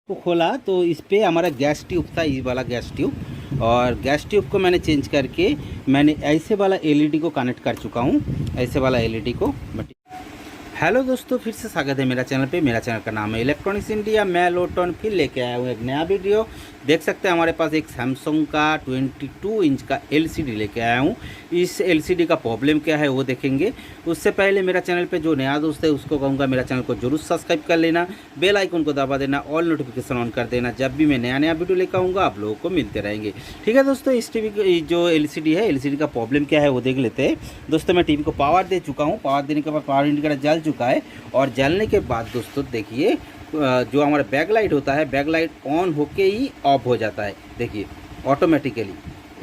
को खोला तो इस पे हमारा गैस ट्यूब था, ये वाला गैस ट्यूब, और गैस ट्यूब को मैंने चेंज करके मैंने ऐसे वाला एलईडी को कनेक्ट कर चुका हूँ, ऐसे वाला एलईडी को। बट हेलो दोस्तों, फिर से स्वागत है मेरा चैनल पे। मेरा चैनल का नाम है इलेक्ट्रॉनिक्स इंडिया। मैं लोटन फिर लेके आया हूँ एक नया वीडियो। देख सकते हैं हमारे पास एक सैमसंग का 22 इंच का एलसीडी लेके आया हूँ। इस एलसीडी का प्रॉब्लम क्या है वो देखेंगे। उससे पहले मेरा चैनल पे जो नया दोस्त है उसको कहूँगा मेरा चैनल को जरूर सब्सक्राइब कर लेना, बेल आइकन को दबा देना, ऑल नोटिफिकेशन ऑन कर देना। जब भी मैं नया वीडियो लेकर आऊँगा आप लोगों को मिलते रहेंगे। ठीक है दोस्तों, इस टीवी जो एलसीडी है, एलसीडी का प्रॉब्लम क्या है वो देख लेते हैं। दोस्तों मैं टीवी को पावर दे चुका हूँ। पावर देने के बाद पावर इंडिकेटर जल चुका है, और जलने के बाद दोस्तों देखिए जो हमारा बैक लाइट होता है, बैक लाइट ऑन होके ही ऑफ हो जाता है। देखिए ऑटोमेटिकली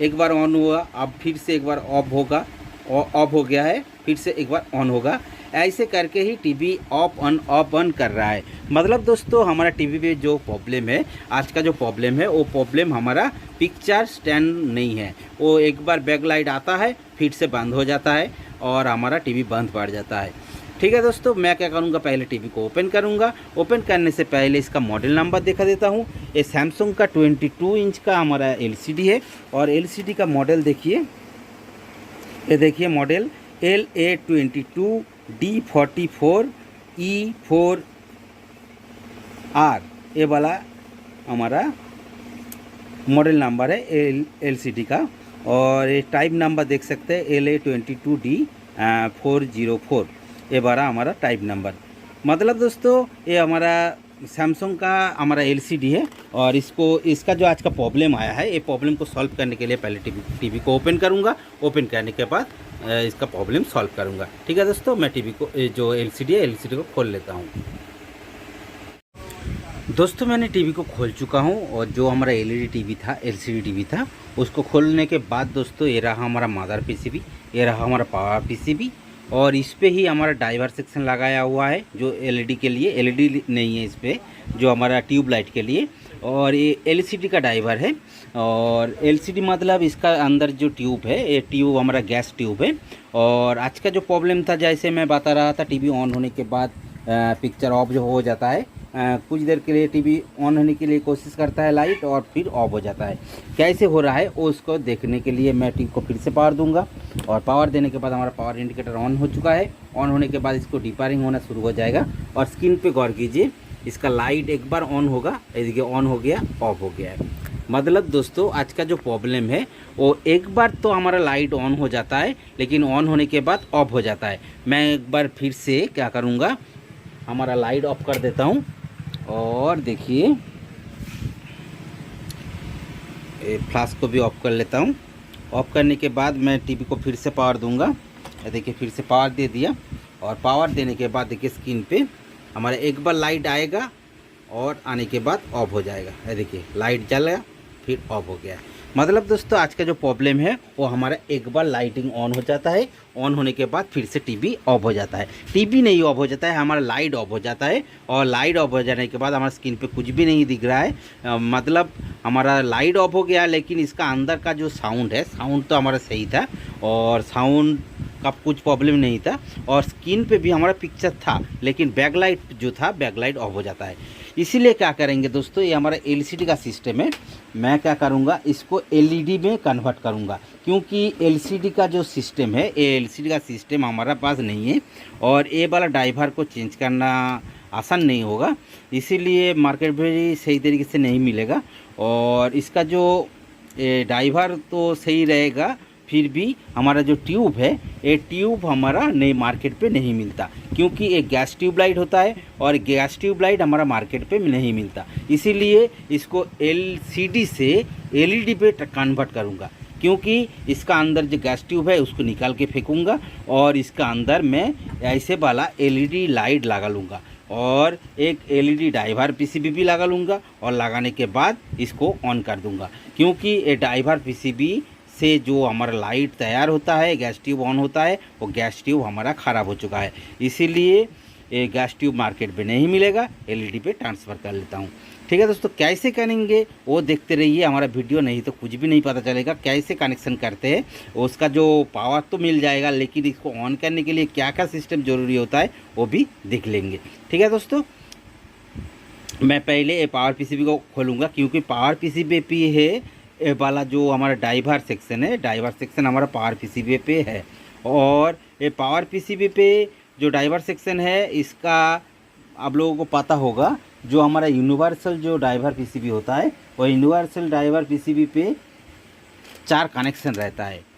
एक बार ऑन हुआ, अब फिर से एक बार ऑफ होगा, ऑफ हो गया है, फिर से एक बार ऑन होगा। ऐसे करके ही टीवी ऑफ ऑन कर रहा है। मतलब दोस्तों हमारा टीवी पे जो प्रॉब्लम है, आज का जो प्रॉब्लम है वो प्रॉब्लम हमारा पिक्चर स्टैंड नहीं है। वो एक बार बैक लाइट आता है फिर से बंद हो जाता है और हमारा टीवी बंद पड़ जाता है। ठीक है दोस्तों, मैं क्या करूँगा, पहले टीवी को ओपन करूँगा। ओपन करने से पहले इसका मॉडल नंबर दिखा देता हूँ। ये सैमसंग का 22 इंच का हमारा एलसीडी है, और एलसीडी का मॉडल देखिए, ये देखिए मॉडल LA22D44E4R, ये वाला हमारा मॉडल नंबर है एलसीडी का। और ये टाइप नंबर देख सकते हैं LA22D404, ये बारा हमारा टाइप नंबर। मतलब दोस्तों ये हमारा सैमसंग का हमारा एलसीडी है, और इसका जो आज का प्रॉब्लम आया है, ये प्रॉब्लम को सॉल्व करने के लिए पहले टीवी को ओपन करूंगा। ओपन करने के बाद इसका प्रॉब्लम सॉल्व करूंगा। ठीक है दोस्तों, मैं टीवी को जो एलसीडी है, एलसीडी को खोल लेता हूँ। दोस्तों मैंने टीवी को खोल चुका हूँ, और जो हमारा एलईडी टीवी था, एलसीडी टीवी था, उसको खोलने के बाद दोस्तों ये रहा हमारा मदर पीसीबी, ये रहा हमारा पावर पीसीबी, और इस पे ही हमारा ड्राइवर सेक्शन लगाया हुआ है जो एलईडी के लिए। एलईडी नहीं है इस पर, जो हमारा ट्यूब लाइट के लिए। और ये एलसीडी का ड्राइवर है, और एलसीडी मतलब इसका अंदर जो ट्यूब है, ये ट्यूब हमारा गैस ट्यूब है। और आज का जो प्रॉब्लम था, जैसे मैं बता रहा था, टीवी ऑन होने के बाद पिक्चर ऑफ जो हो जाता है, कुछ देर के लिए टीवी ऑन होने के लिए कोशिश करता है लाइट, और फिर ऑफ हो जाता है। कैसे हो रहा है वो उसको देखने के लिए मैं टीवी को फिर से पावर दूंगा। और पावर देने के बाद हमारा पावर इंडिकेटर ऑन हो चुका है। ऑन होने के बाद इसको डिपारिंग होना शुरू हो जाएगा, और स्क्रीन पे गौर कीजिए, इसका लाइट एक बार ऑन होगा, देखिए ऑन हो गया, ऑफ हो गया है। मतलब दोस्तों आज का जो प्रॉब्लम है वो एक बार तो हमारा लाइट ऑन हो जाता है, लेकिन ऑन होने के बाद ऑफ हो जाता है। मैं एक बार फिर से क्या करूँगा, हमारा लाइट ऑफ कर देता हूँ, और देखिए फ्लैश को भी ऑफ कर लेता हूँ। ऑफ करने के बाद मैं टीवी को फिर से पावर दूंगा। देखिए फिर से पावर दे दिया, और पावर देने के बाद देखिए स्क्रीन पे हमारा एक बार लाइट आएगा, और आने के बाद ऑफ हो जाएगा। देखिए लाइट जल गया, फिर ऑफ हो गया। मतलब दोस्तों आज का जो प्रॉब्लम है वो हमारा एक बार लाइटिंग ऑन हो जाता है, ऑन होने के बाद फिर से टीवी ऑफ हो जाता है। टीवी नहीं ऑफ हो जाता है, हमारा लाइट ऑफ हो जाता है, और लाइट ऑफ हो जाने के बाद हमारा स्क्रीन पे कुछ भी नहीं दिख रहा है। मतलब हमारा लाइट ऑफ हो गया, लेकिन इसका अंदर का जो साउंड है, साउंड तो हमारा सही था, और साउंड का कुछ प्रॉब्लम नहीं था, और स्क्रीन पे भी हमारा पिक्चर था, लेकिन बैकलाइट जो था, बैकलाइट ऑफ हो जाता है। इसीलिए क्या करेंगे दोस्तों, ये हमारा एलसीडी का सिस्टम है। मैं क्या करूँगा, इसको एलईडी में कन्वर्ट करूँगा, क्योंकि एलसीडी का जो सिस्टम है, ये एलसीडी का सिस्टम हमारा पास नहीं है, और ये वाला ड्राइवर को चेंज करना आसान नहीं होगा। इसीलिए मार्केट में सही तरीके से नहीं मिलेगा, और इसका जो ड्राइवर तो सही रहेगा, फिर भी हमारा जो ट्यूब है, ये ट्यूब हमारा नई मार्केट पे नहीं मिलता, क्योंकि एक गैस ट्यूब लाइट होता है, और गैस ट्यूब लाइट हमारा मार्केट पे नहीं मिलता। इसीलिए इसको एलसीडी से एलईडी पे कन्वर्ट करूँगा, क्योंकि इसका अंदर जो गैस ट्यूब है उसको निकाल के फेंकूँगा, और इसका अंदर मैं ऐसे वाला एलईडी लाइट लगा लूँगा, और एक एलईडी ड्राइवर पीसीबी भी लगा लूँगा, और लगाने के बाद इसको ऑन कर दूँगा। क्योंकि ये ड्राइवर पीसीबी से जो हमारा लाइट तैयार होता है, गैस ट्यूब ऑन होता है, वो गैस ट्यूब हमारा ख़राब हो चुका है। इसीलिए ये गैस ट्यूब मार्केट पे नहीं मिलेगा, एलईडी पे ट्रांसफ़र कर लेता हूँ। ठीक है दोस्तों, कैसे करेंगे वो देखते रहिए हमारा वीडियो, नहीं तो कुछ भी नहीं पता चलेगा कैसे कनेक्शन करते हैं। उसका जो पावर तो मिल जाएगा, लेकिन इसको ऑन करने के लिए क्या क्या सिस्टम ज़रूरी होता है वो भी देख लेंगे। ठीक है दोस्तों, मैं पहले ये पावर पीसीबी को खोलूँगा, क्योंकि पावर पीसीबी पे है ये वाला जो हमारा ड्राइवर सेक्शन है, ड्राइवर सेक्शन हमारा पावर पीसीबी पे है। और ये पावर पीसीबी पे जो ड्राइवर सेक्शन है इसका आप लोगों को पता होगा, जो हमारा यूनिवर्सल जो ड्राइवर पीसीबी होता है वो यूनिवर्सल ड्राइवर पीसीबी पे 4 कनेक्शन रहता है।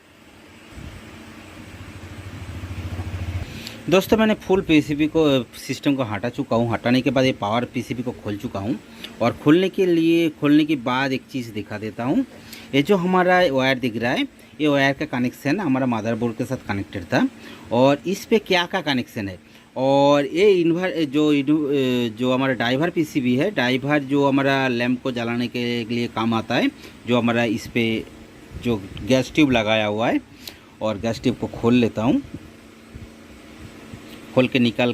दोस्तों मैंने फुल पीसीबी को सिस्टम को हटा चुका हूँ। हटाने के बाद ये पावर पीसीबी को खोल चुका हूँ। और खोलने के बाद एक चीज़ दिखा देता हूँ। ये जो हमारा वायर दिख रहा है, ये वायर का कनेक्शन हमारा मदरबोर्ड के साथ कनेक्टेड था। और इस पे क्या का कनेक्शन है, और ये जो हमारा ड्राइवर पीसीबी है, ड्राइवर जो हमारा लैंप को जलाने के लिए काम आता है, जो हमारा इस पे जो गैस ट्यूब लगाया हुआ है। और गैस ट्यूब को खोल लेता हूँ। खोल के निकाल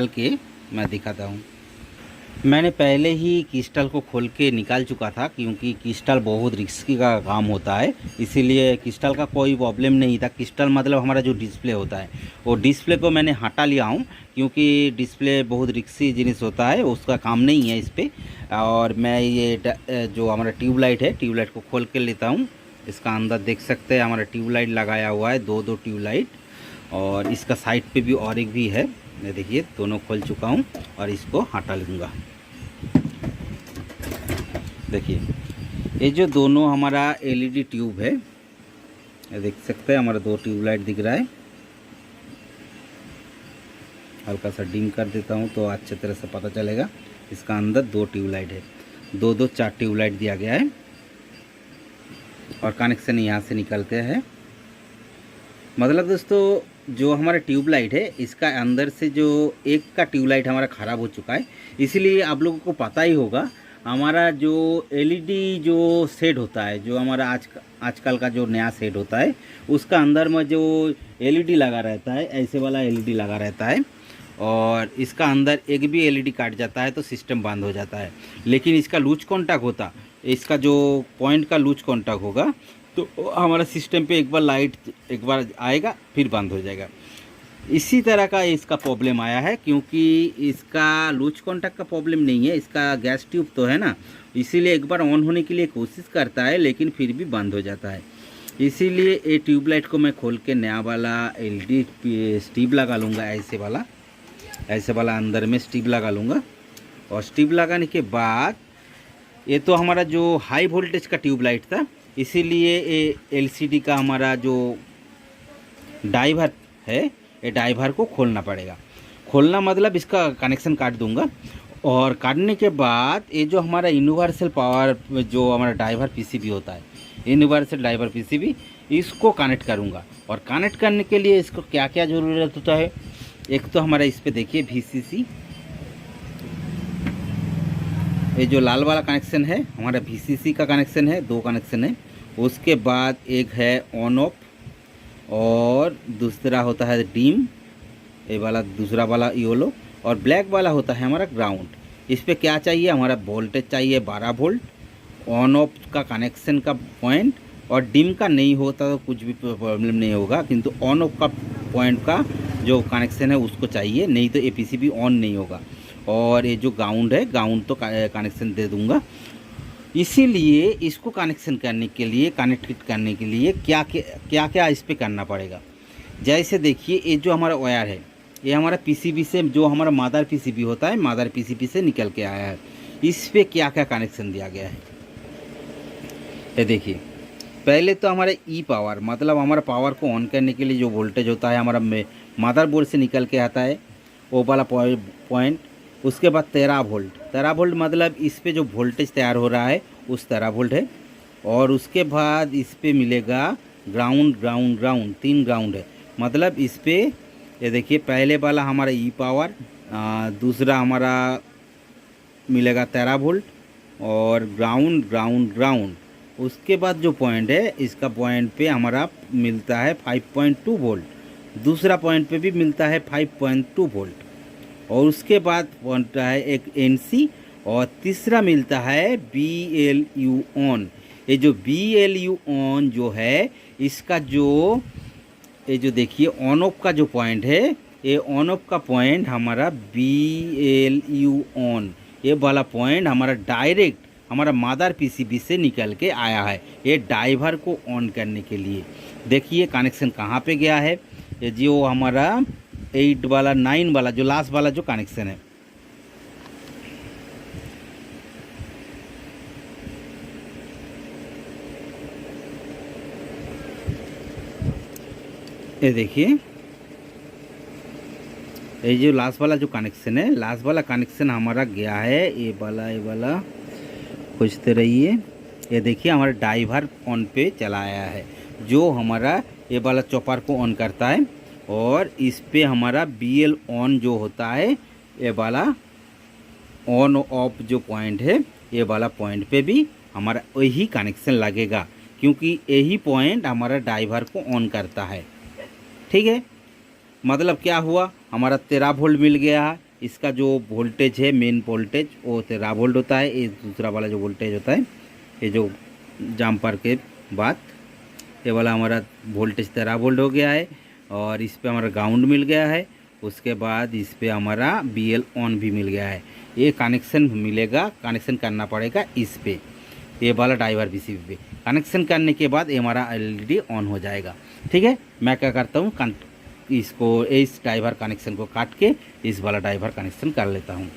के मैं दिखाता हूँ। मैंने पहले ही क्रिस्टल को खोल के निकाल चुका था, क्योंकि क्रिस्टल बहुत रिस्की का काम होता है, इसीलिए क्रिस्टल का कोई प्रॉब्लम नहीं था। क्रिस्टल मतलब हमारा जो डिस्प्ले होता है, वो डिस्प्ले को मैंने हटा लिया हूँ, क्योंकि डिस्प्ले बहुत रिस्की जिनिस होता है, उसका काम नहीं है इस पर। और मैं ये जो हमारा ट्यूबलाइट है, ट्यूबलाइट को खोल के लेता हूँ। इसका अंदर देख सकते हैं हमारा ट्यूबलाइट लगाया हुआ है, दो ट्यूबलाइट। और इसका साइड पे भी और एक भी है, ये देखिए दोनों खोल चुका हूँ। और इसको हटा लूँगा। देखिए ये जो दोनों हमारा एलईडी ट्यूब है, ये देख सकते हैं हमारा 2 ट्यूबलाइट दिख रहा है। हल्का सा डिम कर देता हूँ तो अच्छे तरह से पता चलेगा। इसका अंदर 2 ट्यूबलाइट है, 4 ट्यूबलाइट दिया गया है। और कनेक्शन यहाँ से निकलते हैं। मतलब दोस्तों जो हमारा ट्यूबलाइट है, इसका अंदर से जो एक का ट्यूबलाइट हमारा ख़राब हो चुका है, इसीलिए आप लोगों को पता ही होगा हमारा जो एलईडी जो सेट होता है, जो हमारा आजकल का जो नया सेट होता है, उसका अंदर में जो एलईडी लगा रहता है, ऐसे वाला एलईडी लगा रहता है। और इसका अंदर एक भी एलईडी काट जाता है तो सिस्टम बंद हो जाता है। लेकिन इसका लूज कॉन्टैक्ट होता, इसका जो पॉइंट का लूज कॉन्टैक्ट होगा तो हमारा सिस्टम पे एक बार आएगा फिर बंद हो जाएगा। इसी तरह का इसका प्रॉब्लम आया है, क्योंकि इसका लूज कॉन्टैक्ट का प्रॉब्लम नहीं है, इसका गैस ट्यूब तो है ना, इसीलिए एक बार ऑन होने के लिए कोशिश करता है लेकिन फिर भी बंद हो जाता है। इसीलिए ये ट्यूबलाइट को मैं खोल के नया वाला एलईडी स्ट्रिप लगा लूँगा। ऐसे वाला अंदर में स्ट्रिप लगा लूँगा। और स्ट्रिप लगाने के बाद ये तो हमारा जो हाई वोल्टेज का ट्यूबलाइट था, इसीलिए ये एलसीडी का हमारा जो ड्राइवर है, ये ड्राइवर को खोलना पड़ेगा। खोलना मतलब इसका कनेक्शन काट दूंगा। और काटने के बाद ये जो हमारा यूनिवर्सल पावर जो हमारा ड्राइवर पीसीबी होता है, यूनिवर्सल ड्राइवर पीसीबी, इसको कनेक्ट करूंगा। और कनेक्ट करने के लिए इसको क्या क्या ज़रूरत होता है, एक तो हमारा इस पर देखिए VCC, ये जो लाल वाला कनेक्शन है हमारा VCC का कनेक्शन है, 2 कनेक्शन है। उसके बाद एक है ऑन ऑफ, और दूसरा होता है डिम, ये वाला दूसरा वाला येलो, और ब्लैक वाला होता है हमारा ग्राउंड। इस पे क्या चाहिए, हमारा वोल्टेज चाहिए 12 वोल्ट, ऑन ऑफ का कनेक्शन का पॉइंट, और डिम का नहीं होता तो कुछ भी प्रॉब्लम नहीं होगा, किंतु ऑन ऑफ का पॉइंट का जो कनेक्शन है उसको चाहिए, नहीं तो ये पीसीबी ऑन नहीं होगा। और ये जो ग्राउंड है, ग्राउंड तो कनेक्शन दे दूंगा। इसीलिए इसको कनेक्शन करने के लिए, कनेक्ट करने के लिए क्या इस पे करना पड़ेगा। जैसे देखिए ये जो हमारा वायर है, ये हमारा पीसीबी से, जो हमारा मदर पीसीबी होता है, मदर पीसीबी से निकल के आया है। इस पे क्या क्या कनेक्शन दिया गया है, ये देखिए। पहले तो हमारा ई पावर, मतलब हमारा पावर को ऑन करने के लिए जो वोल्टेज होता है हमारा मदरबोर्ड से निकल के आता है, वो वाला पॉइंट। उसके बाद 13 वोल्ट मतलब इस पे जो वोल्टेज तैयार हो रहा है उस 13 वोल्ट है। और उसके बाद इस पे मिलेगा ग्राउंड, 3 ग्राउंड है। मतलब इस पे ये देखिए, पहले वाला हमारा ई पावर, दूसरा हमारा मिलेगा 13 वोल्ट, और ग्राउंड। उसके बाद जो पॉइंट है, इसका पॉइंट पे हमारा मिलता है 5.2 वोल्ट, दूसरा पॉइंट पे भी मिलता है 5.2 वोल्ट। और उसके बाद बनता है एक NC, और तीसरा मिलता है BLU ऑन। ये जो BLU ऑन जो है, इसका जो ये जो देखिए ऑन ऑफ का जो पॉइंट है, ये ऑन ऑफ का पॉइंट हमारा BLU ऑन, ये वाला पॉइंट हमारा डायरेक्ट हमारा मदर पीसीबी से निकल के आया है, ये ड्राइवर को ऑन करने के लिए। देखिए कनेक्शन कहाँ पे गया है, ये जो हमारा 8 वाला 9 वाला जो लास्ट वाला जो कनेक्शन है। ये देखिए ये जो लास्ट वाला जो कनेक्शन है, लास्ट वाला कनेक्शन हमारा गया है, ये वाला खोजते रहिए। ये देखिए हमारा ड्राइवर ऑन पे चला आया है, जो हमारा ये वाला चॉपर को ऑन करता है। और इस पे हमारा BL ऑन जो होता है, ये वाला ऑन ऑफ जो पॉइंट है, ये वाला पॉइंट पे भी हमारा वही कनेक्शन लगेगा, क्योंकि यही पॉइंट हमारा ड्राइवर को ऑन करता है। ठीक है, मतलब क्या हुआ, हमारा 13 वोल्ट मिल गया है। इसका जो वोल्टेज है मेन वोल्टेज वो 13 वोल्ट होता है। ये दूसरा वाला जो वोल्टेज होता है, ये जो जम्पर के बाद ये वाला हमारा वोल्टेज 13 वोल्ट हो गया है। और इस पे हमारा ग्राउंड मिल गया है। उसके बाद इस पे हमारा BL ऑन भी मिल गया है। ये कनेक्शन मिलेगा, कनेक्शन करना पड़ेगा इस पे, ये वाला ड्राइवर पीसीबी पे। कनेक्शन करने के बाद ये हमारा LED ऑन हो जाएगा। ठीक है, मैं क्या करता हूँ, इसको इस ड्राइवर कनेक्शन को काट के इस वाला ड्राइवर कनेक्शन कर लेता हूँ।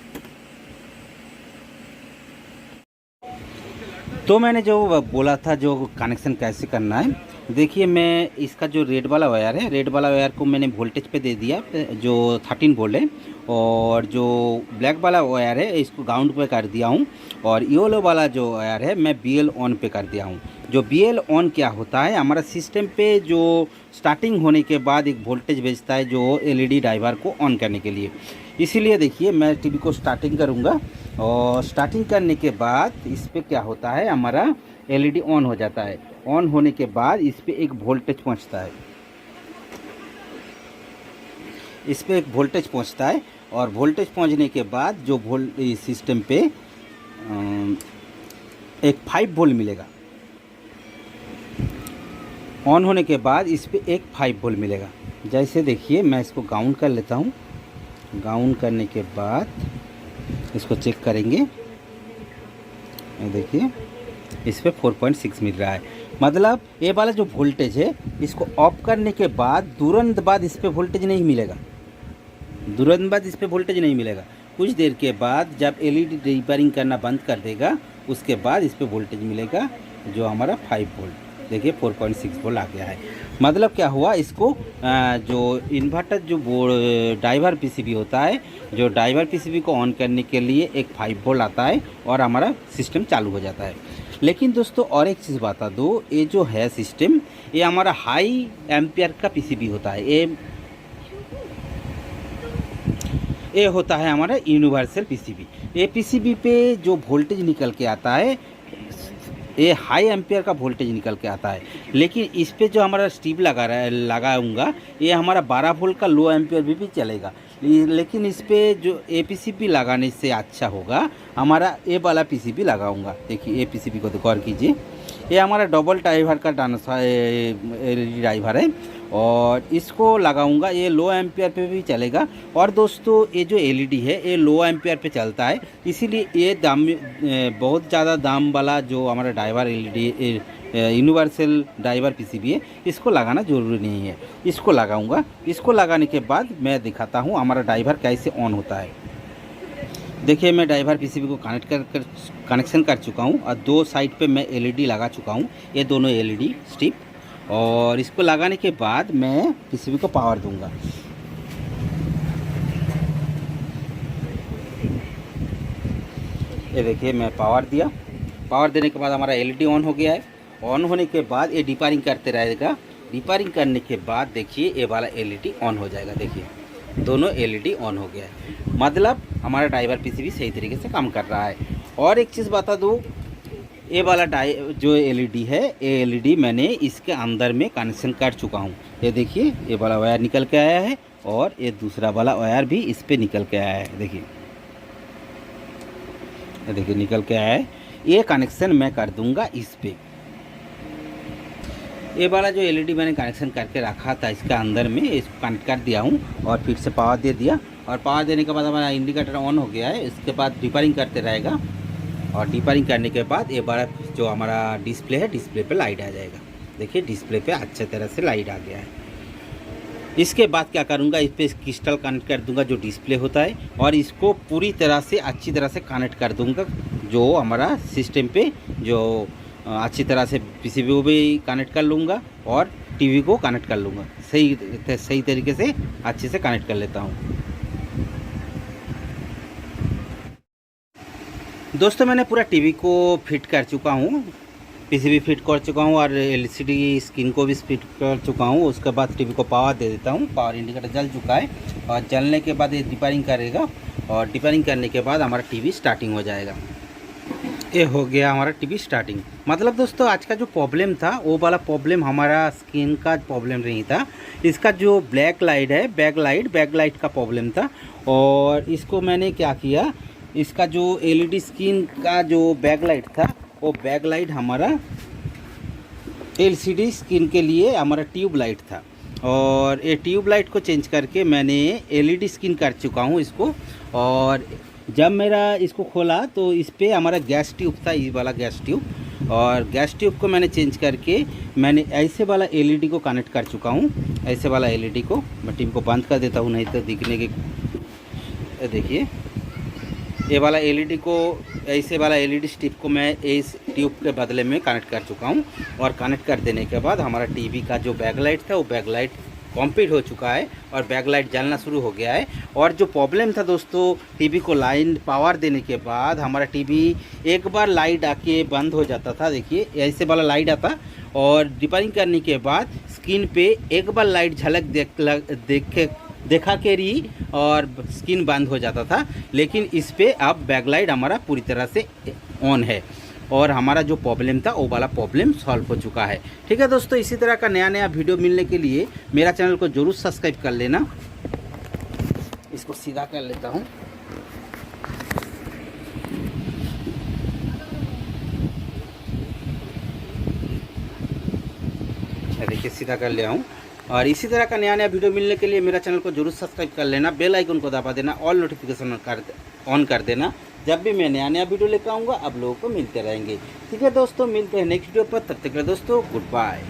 तो मैंने जो बोला था जो कनेक्शन कैसे करना है, देखिए मैं इसका जो रेड वाला वायर है, रेड वाला वायर को मैंने वोल्टेज पे दे दिया जो 13 वोल्ट है। और जो ब्लैक वाला वायर है इसको ग्राउंड पे कर दिया हूँ। और येलो वाला जो वायर है मैं BL ऑन पे कर दिया हूँ। जो BL ऑन क्या होता है, हमारा सिस्टम पे जो स्टार्टिंग होने के बाद एक वोल्टेज भेजता है जो LED ड्राइवर को ऑन करने के लिए। इसीलिए देखिए मैं टीवी को स्टार्टिंग करूँगा, और स्टार्टिंग करने के बाद इस पर क्या होता है, हमारा LED ऑन हो जाता है। ऑन होने के बाद इस पर एक वोल्टेज पहुँचता है, इस पर एक वोल्टेज पहुँचता है। और वोल्टेज पहुँचने के बाद जो सिस्टम पे एक 5 वोल्ट मिलेगा। ऑन होने के बाद इस पे एक 5 वोल्ट मिलेगा। जैसे देखिए मैं इसको ग्राउंड कर लेता हूँ। ग्राउंड करने के बाद इसको चेक करेंगे, ये देखिए इस पे 4.6 मिल रहा है। मतलब ये वाला जो वोल्टेज है इसको ऑफ करने के बाद तुरंत बाद इस पे वोल्टेज नहीं मिलेगा, तुरंत बाद इस पे वोल्टेज नहीं मिलेगा। कुछ देर के बाद जब LED रिपेयरिंग करना बंद कर देगा उसके बाद इस पे वोल्टेज मिलेगा, जो हमारा 5 वोल्ट। देखिए 4.6 वोल्ट आ गया है। मतलब क्या हुआ, इसको जो इन्वर्टर जो ड्राइवर पीसीबी होता है, जो ड्राइवर पीसीबी को ऑन करने के लिए एक 5 वोल्ट आता है और हमारा सिस्टम चालू हो जाता है। लेकिन दोस्तों और एक चीज़ बता दो, ये जो है सिस्टम ये हमारा हाई एम्पियर का पीसीबी होता है। ये होता है हमारा यूनिवर्सल पीसीबी। ये पीसीबी पे जो वोल्टेज निकल के आता है ये हाई एम्पियर का वोल्टेज निकल के आता है। लेकिन इस पे जो हमारा स्ट्रिप लगाऊंगा ये हमारा 12 वोल्ट का लो एम्पियर भी चलेगा। लेकिन इस पे जो पीसीबी लगाने से अच्छा होगा हमारा ये वाला पीसीबी लगाऊंगा। देखिए ये पीसीबी को गौर कीजिए, ये हमारा डबल ड्राइवर का ड्राइवर है और इसको लगाऊंगा। ये लो एम्पियर पे भी चलेगा। और दोस्तों ये जो LED है ये लो एम्पियर पे चलता है, इसीलिए ये दाम बहुत ज़्यादा दाम वाला जो हमारा driver LED universal driver PCB है इसको लगाना ज़रूरी नहीं है। इसको लगाऊंगा। इसको लगाने के बाद मैं दिखाता हूँ हमारा ड्राइवर कैसे ऑन होता है। देखिए मैं ड्राइवर पीसीबी को कनेक्शन कर चुका हूँ और 2 साइड पे मैं LED लगा चुका हूँ, ये दोनों LED स्ट्रिप। और इसको लगाने के बाद मैं पीसीबी को पावर दूंगा। ये देखिए मैं पावर दिया। पावर देने के बाद हमारा LED ऑन हो गया है। ऑन होने के बाद ये डिपारिंग करते रहेगा। डिपारिंग करने के बाद देखिए ये वाला LED ऑन हो जाएगा। देखिए दोनों LED ऑन हो गया है, मतलब हमारा ड्राइवर पीसीबी सही तरीके से काम कर रहा है। और एक चीज़ बता दूँ, ये वाला जो LED है ये LED मैंने इसके अंदर में कनेक्शन कर चुका हूँ। ये देखिए ये वाला वायर निकल के आया है और ये दूसरा वाला वायर भी इस पे निकल के आया है। देखिए ये देखिए निकल के आया है। ये कनेक्शन मैं कर दूंगा इस पे। ये वाला जो LED मैंने कनेक्शन करके रखा था इसके अंदर में इसको कनेक्ट कर दिया हूँ और फिर से पावर दे दिया और पावर देने के बाद हमारा इंडिकेटर ऑन हो गया है। इसके बाद डीपरिंग करते रहेगा और डीपरिंग करने के बाद ये बड़ा जो हमारा डिस्प्ले है, डिस्प्ले पे लाइट आ जाएगा। देखिए डिस्प्ले पे अच्छे तरह से लाइट आ गया है। इसके बाद क्या करूँगा, इस पर क्रिस्टल कनेक्ट कर दूंगा जो डिस्प्ले होता है, और इसको पूरी तरह से अच्छी तरह से कनेक्ट कर दूंगा जो हमारा सिस्टम पे, जो अच्छी तरह से पीसीबी को भी कनेक्ट कर लूँगा और टीवी को कनेक्ट कर लूँगा। सही तरीके से अच्छे से कनेक्ट कर लेता हूँ। दोस्तों मैंने पूरा टीवी को फिट कर चुका हूँ, पीसीबी फिट कर चुका हूँ और एलसीडी स्क्रीन को भी फिट कर चुका हूँ। उसके बाद टीवी को पावर दे देता हूँ। पावर इंडिकेटर जल चुका है और जलने के बाद ये रिपेयरिंग करेगा और रिपेयरिंग करने के बाद हमारा टीवी स्टार्टिंग हो जाएगा। ये हो गया हमारा टीवी स्टार्टिंग। मतलब दोस्तों आज का जो प्रॉब्लम था वो वाला प्रॉब्लम हमारा स्क्रीन का प्रॉब्लम नहीं था, इसका जो ब्लैक लाइट है, बैक लाइट का प्रॉब्लम था। और इसको मैंने क्या किया, इसका जो एलईडी स्क्रीन का जो बैक लाइट था वो बैक लाइट हमारा एलसीडी स्क्रीन के लिए हमारा ट्यूब लाइट था, और ये ट्यूब लाइट को चेंज करके मैंने एलईडी स्क्रीन कर चुका हूँ इसको। और जब मेरा इसको खोला तो इस पर हमारा गैस ट्यूब था, ये वाला गैस ट्यूब, और गैस ट्यूब को मैंने चेंज करके मैंने ऐसे वाला एलईडी को कनेक्ट कर चुका हूँ। ऐसे वाला एलईडी को मैं टीवी को बंद कर देता हूँ, नहीं तो दिखने के, देखिए ये वाला एलईडी को, ऐसे वाला एलईडी स्ट्रिप को मैं इस ट्यूब के बदले में कनेक्ट कर चुका हूँ। और कनेक्ट कर देने के बाद हमारा टीवी का जो बैकलाइट था वो बैकलाइट कंप्लीट हो चुका है और बैकलाइट जलना शुरू हो गया है। और जो प्रॉब्लम था दोस्तों, टीवी को लाइन पावर देने के बाद हमारा टीवी एक बार लाइट आके बंद हो जाता था। देखिए ऐसे वाला लाइट आता, और रिपेयरिंग करने के बाद स्क्रीन पे एक बार लाइट झलक देखा के रही और स्क्रीन बंद हो जाता था। लेकिन इस पे अब बैकलाइट हमारा पूरी तरह से ऑन है और हमारा जो प्रॉब्लम था वो वाला प्रॉब्लम सॉल्व हो चुका है। ठीक है दोस्तों, इसी तरह का नया वीडियो मिलने के लिए मेरा चैनल को ज़रूर सब्सक्राइब कर लेना। इसको सीधा कर लेता हूँ। देखिए सीधा कर लिया हूँ। और इसी तरह का नया वीडियो मिलने के लिए मेरा चैनल को जरूर सब्सक्राइब कर लेना, बेल आइकन को दबा देना, ऑल नोटिफिकेशन ऑन कर देना। जब भी मैं नया वीडियो लेकर आऊँगा आप लोगों को मिलते रहेंगे। ठीक है दोस्तों, मिलते हैं नेक्स्ट वीडियो पर। तब तक के लिए दोस्तों गुड बाय।